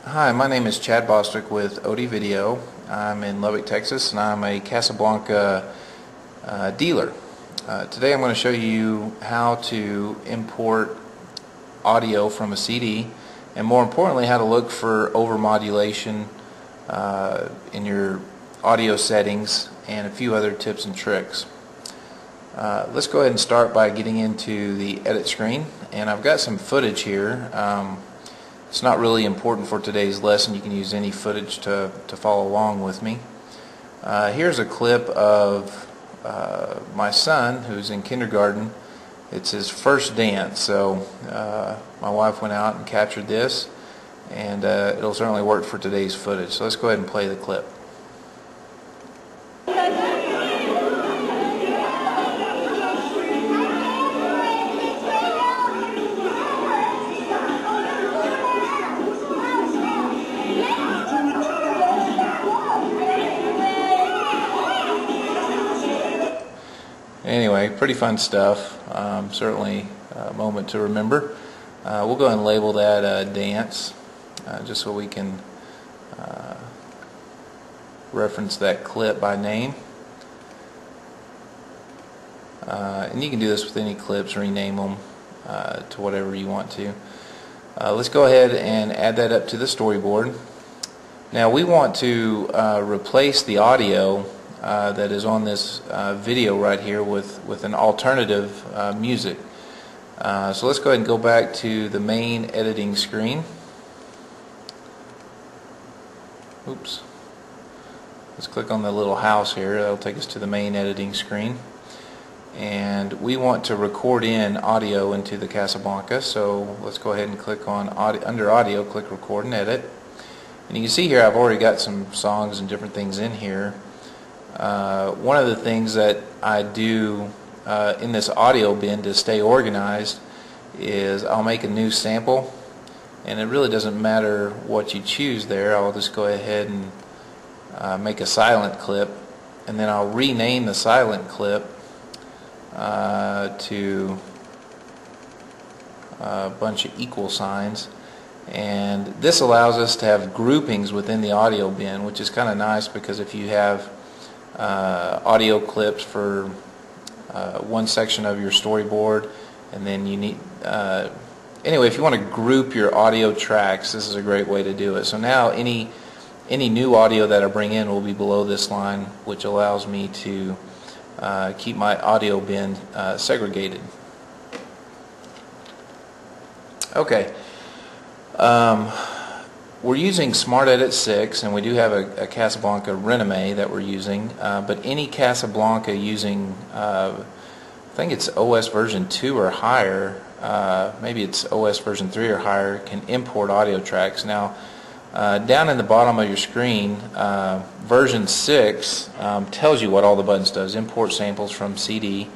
Hi, my name is Chad Bostwick with OD Video. I'm in Lubbock, Texas, and I'm a Casablanca dealer. Today I'm going to show you how to import audio from a CD, and more importantly how to look for over-modulation in your audio settings and a few other tips and tricks. Let's go ahead and start by getting into the edit screen, and I've got some footage here. It's not really important for today's lesson. You can use any footage to follow along with me. Here's a clip of my son who's in kindergarten. It's his first dance, so my wife went out and captured this, and it'll certainly work for today's footage. So let's go ahead and play the clip. Anyway, pretty fun stuff. Certainly a moment to remember. We'll go ahead and label that dance, just so we can reference that clip by name. And you can do this with any clips, rename them to whatever you want to. Let's go ahead and add that up to the storyboard. Now we want to replace the audio that is on this video right here with an alternative music. So let's go ahead and go back to the main editing screen. Oops. Let's click on the little house here. That'll take us to the main editing screen. And we want to record in audio into the Casablanca. So let's go ahead and click on under audio, click record and edit. And you can see here I've already got some songs and different things in here. One of the things that I do in this audio bin to stay organized is I'll make a new sample, and it really doesn't matter what you choose there. I'll just go ahead and make a silent clip, and then I'll rename the silent clip to a bunch of equal signs, and this allows us to have groupings within the audio bin, which is kind of nice because if you have audio clips for one section of your storyboard, and then you need anyway, if you want to group your audio tracks, this is a great way to do it. So now any new audio that I bring in will be below this line, which allows me to keep my audio bin segregated. Okay. We're using Smart Edit 6, and we do have a Casablanca Renomé that we're using, but any Casablanca using, I think it's OS version 2 or higher, maybe it's OS version 3 or higher, can import audio tracks. Now, down in the bottom of your screen, version 6 tells you what all the buttons does. Import samples from CD.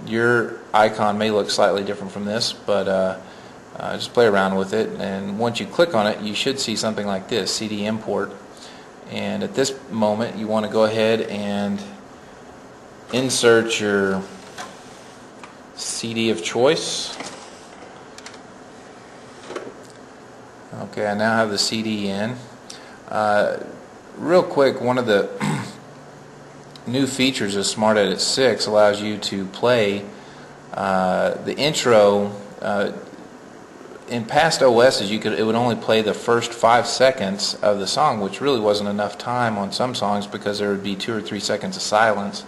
Your icon may look slightly different from this, but just play around with it, and once you click on it you should see something like this, CD import, and at this moment you want to go ahead and insert your CD of choice. Okay, I now have the CD in. Real quick, one of the new features of Smart Edit 6 allows you to play the intro. In past OSs, it would only play the first 5 seconds of the song, which really wasn't enough time on some songs because there would be 2 or 3 seconds of silence.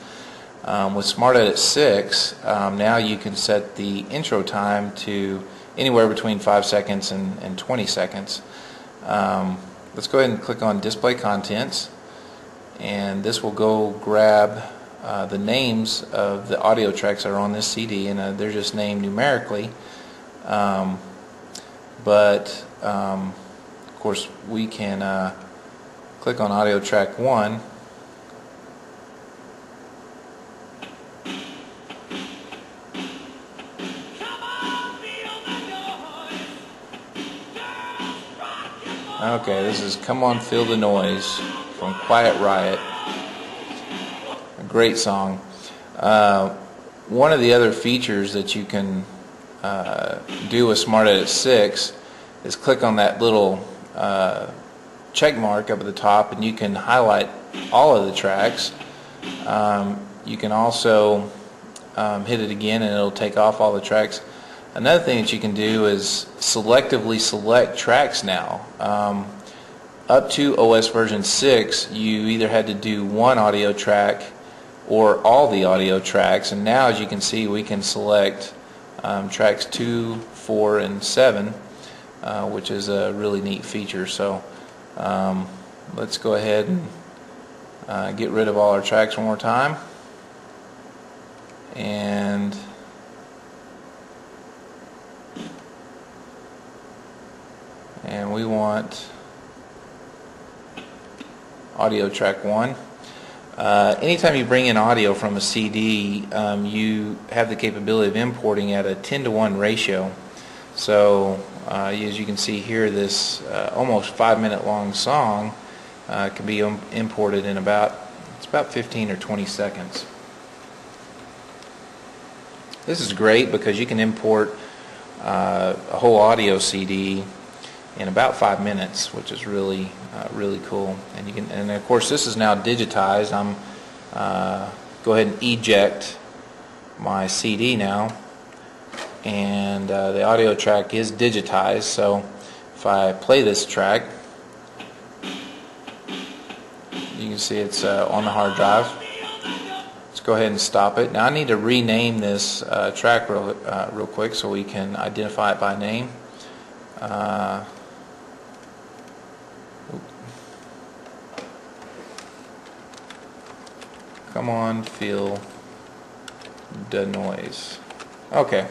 With Smart Edit 6, now you can set the intro time to anywhere between 5 seconds and 20 seconds. Let's go ahead and click on Display Contents, and this will go grab the names of the audio tracks that are on this CD, and they're just named numerically. But of course we can click on audio track 1, okay, this is Come On Feel the Noise from Quiet Riot, a great song. One of the other features that you can do with Smart Edit 6 is click on that little check mark up at the top, and you can highlight all of the tracks. You can also hit it again and it'll take off all the tracks. Another thing that you can do is selectively select tracks now. Up to OS version 6, you either had to do one audio track or all the audio tracks, and now, as you can see, we can select tracks 2, 4, and 7, which is a really neat feature. So let's go ahead and get rid of all our tracks one more time, and we want audio track 1. Anytime you bring in audio from a CD, you have the capability of importing at a 10-to-1 ratio. So as you can see here, this almost 5-minute long song can be imported in about 15 or 20 seconds. This is great because you can import a whole audio CD in about 5 minutes, which is really cool. And you can, and of course, this is now digitized. I'm go ahead and eject my CD now, and the audio track is digitized. So if I play this track, you can see it's on the hard drive. Let's go ahead and stop it. Now I need to rename this track real quick so we can identify it by name. Come on, feel the noise. Okay,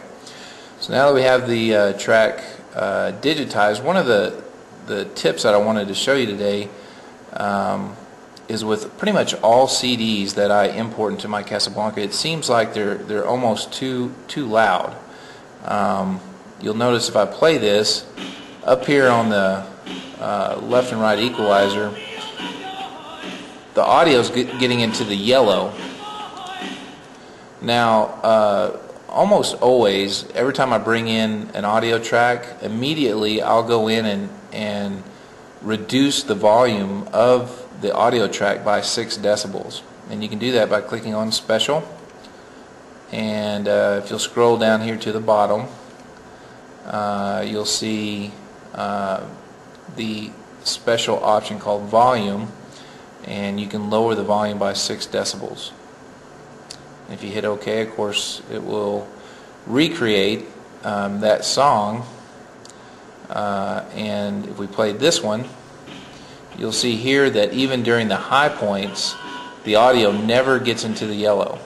so now that we have the track digitized, one of the tips that I wanted to show you today is with pretty much all CDs that I import into my Casablanca, it seems like they're almost too loud. You'll notice if I play this up here on the left and right equalizer, the audio is getting into the yellow. Now, almost always, every time I bring in an audio track, immediately I'll go in and reduce the volume of the audio track by 6 decibels. And you can do that by clicking on Special. And if you'll scroll down here to the bottom, you'll see the special option called Volume, and you can lower the volume by 6 decibels. If you hit OK, of course, it will recreate that song. And if we played this one, you'll see here that even during the high points, the audio never gets into the yellow.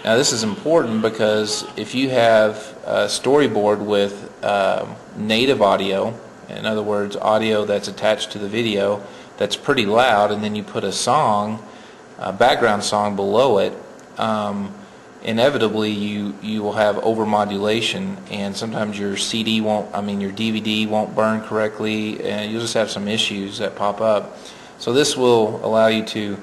Now this is important because if you have a storyboard with native audio, in other words, audio that's attached to the video, that's pretty loud, and then you put a song, a background song below it, inevitably you will have over-modulation, and sometimes your CD won't, your DVD won't burn correctly, and you'll just have some issues that pop up. So this will allow you to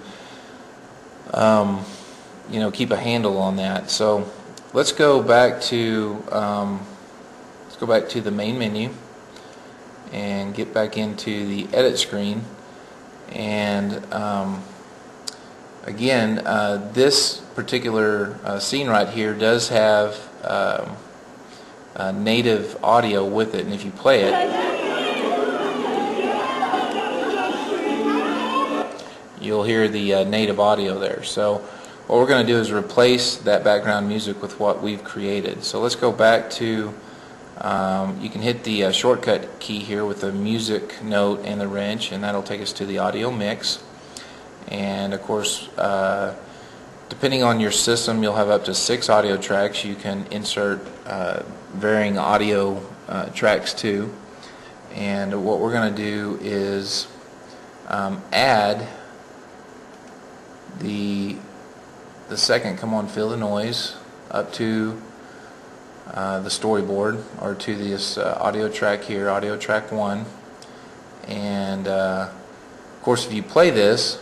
keep a handle on that. So let's go back to the main menu and get back into the edit screen. And again, this particular scene right here does have native audio with it, and if you play it, you'll hear the native audio there. So what we're going to do is replace that background music with what we've created. So let's go back to, you can hit the shortcut key here with the music note and the wrench, and that'll take us to the audio mix. And of course, depending on your system, you'll have up to 6 audio tracks. You can insert varying audio tracks too. And what we're going to do is add the second Come On Feel the Noise up to the storyboard, or to this audio track here, audio track 1. And of course, if you play this,